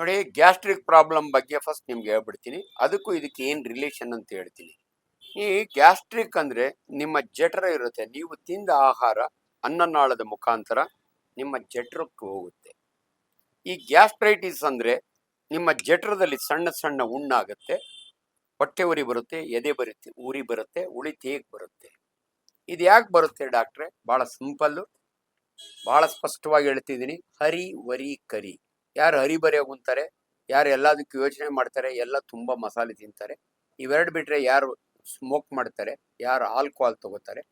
ನೋಡಿ, gastric problem ಬಗ್ಗೆ first ನಿಮ್ಗೆ ಹೇಳ್ಬಿಡ್ತೀನಿ. ಅದಕ್ಕೂ ಇದಕ್ಕೆ ಏನು ರಿಲೇಷನ್ ಅಂತ ಹೇಳ್ತೀನಿ. ಈ ಗ್ಯಾಸ್ಟ್ರಿಕ್ ಅಂದ್ರೆ ನಿಮ್ಮ ಜಠರ ಇರುತ್ತೆ. ನೀವು ತಿಂದ ಆಹಾರ ಅನ್ನನಾಳದ ಮುಖಾಂತರ ನಿಮ್ಮ ಜಠರಕ್ಕೆ ಹೋಗುತ್ತೆ. ಈ ಗ್ಯಾಸ್ಟ್ರೈಟಿಸ್ ಅಂದ್ರೆ ನಿಮ್ಮ ಜಠರದಲ್ಲಿ ಸಣ್ಣ ಸಣ್ಣ ಹುಣ್ಣಾಗುತ್ತೆ, ಹೊಟ್ಟೆ ಉರಿ ಬರುತ್ತೆ, ಎದೆ ಬರುತ್ತೆ, ಉರಿ ಬರುತ್ತೆ, ಉಳಿ ತೇಗ್ ಬರುತ್ತೆ. ಇದು ಯಾಕೆ ಬರುತ್ತೆ ಡಾಕ್ಟ್ರೆ? ಬಹಳ ಸಿಂಪಲ್ಲು, ಬಹಳ ಸ್ಪಷ್ಟವಾಗಿ ಹೇಳ್ತಿದ್ದೀನಿ. ಹರಿ ವರಿ ಕರಿ. ಯಾರು ಹರಿಬರಿ ಉಂತಾರೆ, ಯಾರು ಎಲ್ಲದಕ್ಕೂ ಯೋಚನೆ ಮಾಡ್ತಾರೆ, ಎಲ್ಲ ತುಂಬಾ ಮಸಾಲೆ ತಿಂತಾರೆ. ಇವೆರಡು ಬಿಟ್ರೆ ಯಾರು ಸ್ಮೋಕ್ ಮಾಡ್ತಾರೆ, ಯಾರು ಆಲ್ಕೋಹಾಲ್ ತಗೋತಾರೆ,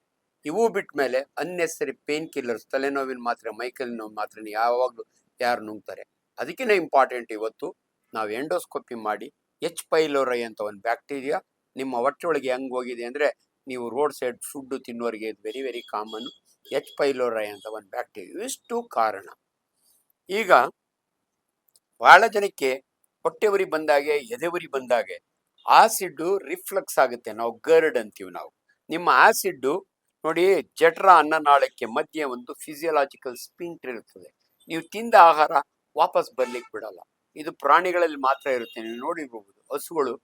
ಇವು ಬಿಟ್ಟ ಮೇಲೆ ಅನ್ನೆಸರಿ ಪೇನ್ ಕಿಲ್ಲರ್ಸ್, ತಲೆನೋವಿನ ಮಾತ್ರೆ, ಮೈಕಲ್ ನೋವು ಮಾತ್ರೆ ಯಾವಾಗಲೂ ಯಾರು ನುಂಗ್ತಾರೆ. ಅದಕ್ಕಿಂತ ಇಂಪಾರ್ಟೆಂಟ್ ಇವತ್ತು ನಾವು ಎಂಡೋಸ್ಕೋಪಿ ಮಾಡಿ ಎಚ್ ಪೈಲೋರೈ ಅಂತ ಒಂದು ಬ್ಯಾಕ್ಟೀರಿಯಾ ನಿಮ್ಮ ಹೊಟ್ಟೆ ಒಳಗೆ ಹೆಂಗ್ ಹೋಗಿದೆ ಅಂದ್ರೆ, ನೀವು ರೋಡ್ ಸೈಡ್ ಫುಡ್ ತಿನ್ನೋರಿಗೆ very very common. H pylori ಅಂತ ಒಂದು ಬ್ಯಾಕ್ಟೀರಿಯಾ. ಇಷ್ಟು ಕಾರಣ. ಈಗ ಬಹಳ ಜನಕ್ಕೆ ಹೊಟ್ಟೆ ಉರಿ ಬಂದಾಗೆ, ಎದೆ ಉರಿ ಬಂದಾಗೆ ಆಸಿಡ್ ರಿಫ್ಲಕ್ಸ್ ಆಗುತ್ತೆ. ನಾವು ಗರ್ಡ್ ಅಂತೀವಿ ನಾವು. ನಿಮ್ಮ ಆಸಿಡ್ ನೋಡಿ, ಜಠರ ಅನ್ನನಾಳಕ್ಕೆ ಮಧ್ಯೆ ಒಂದು ಫಿಸಿಯಲಾಜಿಕಲ್ ಸ್ಪಿಂಕ್ಟರ್ ಇರ್ತದೆ. ನೀವು ತಿಂದ ಆಹಾರ ವಾಪಸ್ ಬರ್ಲಿಕ್ಕೆ ಬಿಡಲ್ಲ. ಇದು ಪ್ರಾಣಿಗಳಲ್ಲಿ ಮಾತ್ರ ಇರುತ್ತೆ. ನೀವು ನೋಡಿರ್ಬಹುದು, ಹಸುಗಳು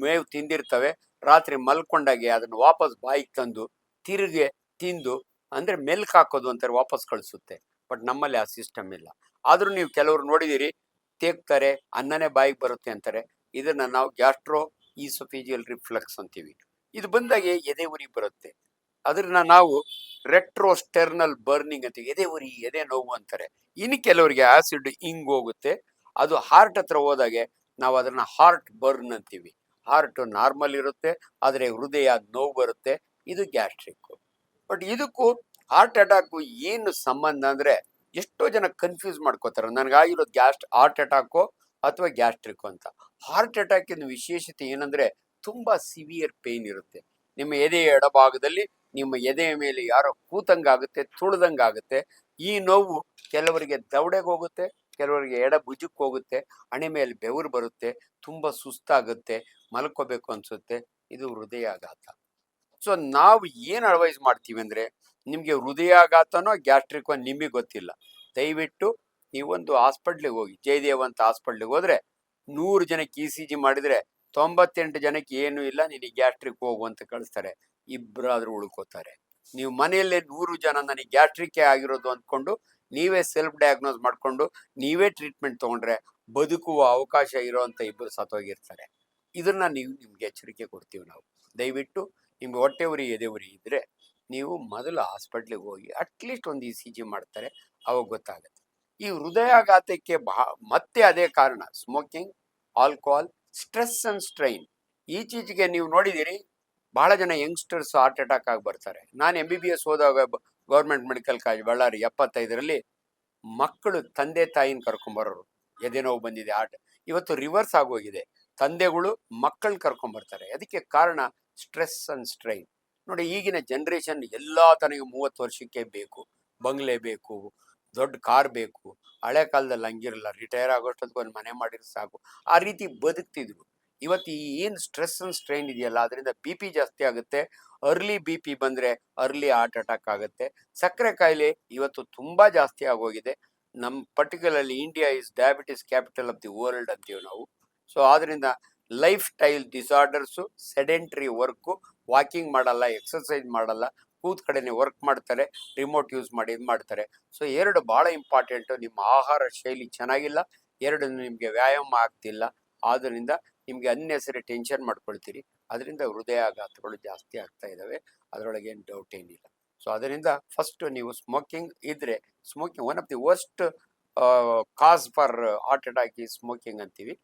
ಮೇವು ತಿಂದಿರ್ತವೆ, ರಾತ್ರಿ ಮಲ್ಕೊಂಡಾಗೆ ಅದನ್ನು ವಾಪಸ್ ಬಾಯಿಗೆ ತಂದು ತಿರುಗಿ ತಿಂದು, ಅಂದ್ರೆ ಮೆಲ್ಕ್ ಹಾಕೋದು ಅಂತಾರೆ, ವಾಪಸ್ ಕಳಿಸುತ್ತೆ. ಬಟ್ ನಮ್ಮಲ್ಲಿ ಆ ಸಿಸ್ಟಮ್ ಇಲ್ಲ. ಆದ್ರೂ ನೀವು ಕೆಲವರು ನೋಡಿದಿರಿ, ತೇಗ್ತಾರೆ, ಅನ್ನನೇ ಬಾಯಿಗೆ ಬರುತ್ತೆ ಅಂತಾರೆ. ಇದನ್ನ ನಾವು ಗ್ಯಾಸ್ಟ್ರೋ ಈಸೋಫೇಜಿಯಲ್ ರಿಫ್ಲಕ್ಸ್ ಅಂತೀವಿ. ಇದು ಬಂದಾಗೆ ಎದೆ ಉರಿ ಬರುತ್ತೆ. ಅದನ್ನ ನಾವು ರೆಟ್ರೋಸ್ಟೆರ್ನಲ್ ಬರ್ನಿಂಗ್ ಅಂತೀವಿ. ಎದೆ ಉರಿ, ಎದೆ ನೋವು ಅಂತಾರೆ. ಇನ್ನು ಕೆಲವರಿಗೆ ಆಸಿಡ್ ಹಿಂಗ್ ಹೋಗುತ್ತೆ, ಅದು ಹಾರ್ಟ್ ಹತ್ರ ಹೋದಾಗೆ ನಾವು ಅದನ್ನ ಹಾರ್ಟ್ ಬರ್ನ್ ಅಂತೀವಿ. ಹಾರ್ಟ್ ನಾರ್ಮಲ್ ಇರುತ್ತೆ, ಆದ್ರೆ ಹೃದಯ ನೋವು ಬರುತ್ತೆ. ಇದು ಗ್ಯಾಸ್ಟ್ರಿಕ್. ಬಟ್ ಇದಕ್ಕೂ ಹಾರ್ಟ್ ಅಟ್ಯಾಕು ಏನು ಸಂಬಂಧ ಅಂದ್ರೆ, ಎಷ್ಟೋ ಜನ ಕನ್ಫ್ಯೂಸ್ ಮಾಡ್ಕೋತಾರೆ, ನನಗಾಗಿರೋದು ಹಾರ್ಟ್ ಅಟ್ಯಾಕೋ ಅಥವಾ ಗ್ಯಾಸ್ಟ್ರಿಕ್ ಅಂತ. ಹಾರ್ಟ್ ಅಟ್ಯಾಕಿನ ವಿಶೇಷತೆ ಏನಂದ್ರೆ, ತುಂಬಾ ಸಿವಿಯರ್ ಪೇನ್ ಇರುತ್ತೆ. ನಿಮ್ಮ ಎದೆಯ ಎಡಭಾಗದಲ್ಲಿ ನಿಮ್ಮ ಎದೆಯ ಮೇಲೆ ಯಾರೋ ಕೂತಂಗಾಗುತ್ತೆ, ತುಳಿದಂಗಾಗುತ್ತೆ. ಈ ನೋವು ಕೆಲವರಿಗೆ ದವಡೆಗೆ ಹೋಗುತ್ತೆ, ಕೆಲವರಿಗೆ ಎಡ ಭುಜಕ್ಕೆ ಹೋಗುತ್ತೆ, ಹಣೆ ಮೇಲೆ ಬೆವರು ಬರುತ್ತೆ, ತುಂಬಾ ಸುಸ್ತಾಗುತ್ತೆ, ಮಲ್ಕೋಬೇಕು ಅನ್ಸುತ್ತೆ. ಇದು ಹೃದಯಾಘಾತ. ಸೊ ನಾವು ಏನ್ ಅಡ್ವೈಸ್ ಮಾಡ್ತೀವಿ ಅಂದ್ರೆ, ನಿಮ್ಗೆ ಹೃದಯಾಘಾತನೋ ಗ್ಯಾಸ್ಟ್ರಿಕ್ ನಿಮಗೆ ಗೊತ್ತಿಲ್ಲ, ದಯವಿಟ್ಟು ನೀವೊಂದು ಹಾಸ್ಪಿಟ್ಲಿಗೆ ಹೋಗಿ. ಜಯದೇವ್ ಅಂತ ಹಾಸ್ಪಿಟ್ಲಿಗೆ ಹೋದ್ರೆ 100 ಜನಕ್ಕೆ ECG ಮಾಡಿದ್ರೆ 98 ಜನಕ್ಕೆ ಏನು ಇಲ್ಲ, ನಿನಗೆ ಗ್ಯಾಸ್ಟ್ರಿಕ್ ಹೋಗು ಅಂತ ಕಳಿಸ್ತಾರೆ. ಇಬ್ಬರಾದ್ರೂ ಉಳ್ಕೋತಾರೆ. ನೀವು ಮನೆಯಲ್ಲೇ 100 ಜನ ನನಗೆ ಗ್ಯಾಸ್ಟ್ರಿಕ್ ಆಗಿರೋದು ಅಂದ್ಕೊಂಡು ನೀವೇ ಸೆಲ್ಫ್ ಡಯಾಗ್ನೋಸ್ ಮಾಡ್ಕೊಂಡು ನೀವೇ ಟ್ರೀಟ್ಮೆಂಟ್ ತಗೊಂಡ್ರೆ ಬದುಕುವ ಅವಕಾಶ ಇರೋಂಥ ಇಬ್ಬರು ಸತ್ತೋಗಿರ್ತಾರೆ. ಇದನ್ನ ನಿಮ್ಗೆ ಎಚ್ಚರಿಕೆ ಕೊಡ್ತೀವಿ ನಾವು. ದಯವಿಟ್ಟು ನಿಮ್ಗೆ ಹೊಟ್ಟೆ ಉರಿ, ಎದೆ ಉರಿ ಇದ್ರೆ ನೀವು ಮೊದಲು ಹಾಸ್ಪಿಟ್ಲಿಗೆ ಹೋಗಿ ಅಟ್ಲೀಸ್ಟ್ ಒಂದು ECG ಮಾಡ್ತಾರೆ, ಅವಾಗ ಗೊತ್ತಾಗುತ್ತೆ. ಈ ಹೃದಯಾಘಾತಕ್ಕೆ ಮತ್ತೆ ಅದೇ ಕಾರಣ, smoking, alcohol, stress and strain. ಈಚೀಚೆಗೆ ನೀವು ನೋಡಿದಿರಿ, ಬಹಳ ಜನ ಯಂಗ್ಸ್ಟರ್ಸ್ ಹಾರ್ಟ್ ಅಟ್ಯಾಕ್ ಆಗಿ ಬರ್ತಾರೆ. ನಾನು MBBS ಹೋದಾಗ ಗೌರ್ಮೆಂಟ್ ಮೆಡಿಕಲ್ ಕಾಲೇಜ್ ಬಳ್ಳಾರಿ 75ರಲ್ಲಿ ಮಕ್ಕಳು ತಂದೆ ತಾಯಿನ ಕರ್ಕೊಂಬರೋರು, ಎದೆ ನೋವು ಬಂದಿದೆ, ಇವತ್ತು ರಿವರ್ಸ್ ಆಗೋಗಿದೆ. ತಂದೆಗಳು ಮಕ್ಕಳನ್ನ ಕರ್ಕೊಂಬರ್ತಾರೆ. ಅದಕ್ಕೆ ಕಾರಣ ಸ್ಟ್ರೆಸ್ ಅಂಡ್ ಸ್ಟ್ರೈನ್. ನೋಡಿ, ಈಗಿನ ಜನರೇಷನ್ ಎಲ್ಲಾ ತನಗೆ 30 ವರ್ಷಕ್ಕೆ ಬೇಕು, ಬಂಗ್ಲೆ ಬೇಕು, ದೊಡ್ಡ ಕಾರ್ ಬೇಕು. ಹಳೆ ಕಾಲದಲ್ಲಿ ಹಂಗಿರಲ್ಲ, ರಿಟೈರ್ ಆಗೋಷ್ಟೊತ್ತಿಗೆ ಒಂದು ಮನೆ ಮಾಡಿದ್ರೆ ಸಾಕು, ಆ ರೀತಿ ಬದುಕ್ತಿದ್ರು. ಇವತ್ತು ಈ ಏನು ಸ್ಟ್ರೆಸ್ ಅಂಡ್ ಸ್ಟ್ರೈನ್ ಇದೆಯಲ್ಲ, ಅದರಿಂದ BP ಜಾಸ್ತಿ ಆಗುತ್ತೆ. ಅರ್ಲಿ BP ಬಂದ್ರೆ ಅರ್ಲಿ ಹಾರ್ಟ್ ಅಟ್ಯಾಕ್ ಆಗುತ್ತೆ. ಸಕ್ಕರೆ ಕಾಯಿಲೆ ಇವತ್ತು ತುಂಬಾ ಜಾಸ್ತಿ ಆಗೋಗಿದೆ. ನಮ್ಮ particularly India is diabetes capital of the world ಅಂತೀವಿ ನಾವು. ಸೊ ಆದ್ರಿಂದ life style disorders, sedentary work, walking ಮಾಡಲ್ಲ, ಎಕ್ಸರ್ಸೈಸ್ ಮಾಡಲ್ಲ, ಕೂತ್ ಕಡೆನೆ ವರ್ಕ್ ಮಾಡ್ತಾರೆ, ರಿಮೋಟ್ ಯೂಸ್ ಮಾಡಿ ಇದು ಮಾಡ್ತಾರೆ. ಸೊ ಎರಡು ಬಹಳ ಇಂಪಾರ್ಟೆಂಟು. ನಿಮ್ಮ ಆಹಾರ ಶೈಲಿ ಚೆನ್ನಾಗಿಲ್ಲ, ಎರಡು ನಿಮಗೆ ವ್ಯಾಯಾಮ ಆಗ್ತಿಲ್ಲ, ಆದ್ದರಿಂದ ನಿಮಗೆ ಅನ್ನೆಸರಿ ಟೆನ್ಷನ್ ಮಾಡ್ಕೊಳ್ತೀರಿ. ಅದರಿಂದ ಹೃದಯಾಘಾತಗಳು ಜಾಸ್ತಿ ಆಗ್ತಾ ಇದ್ದಾವೆ, ಅದರೊಳಗೆ ಏನು ಡೌಟ್ ಏನಿಲ್ಲ. ಸೊ ಅದರಿಂದ ಫಸ್ಟ್ ನೀವು ಸ್ಮೋಕಿಂಗ್ ಇದ್ರೆ, smoking one of the worst cause for heart attack ಈ ಸ್ಮೋಕಿಂಗ್ ಅಂತೀವಿ.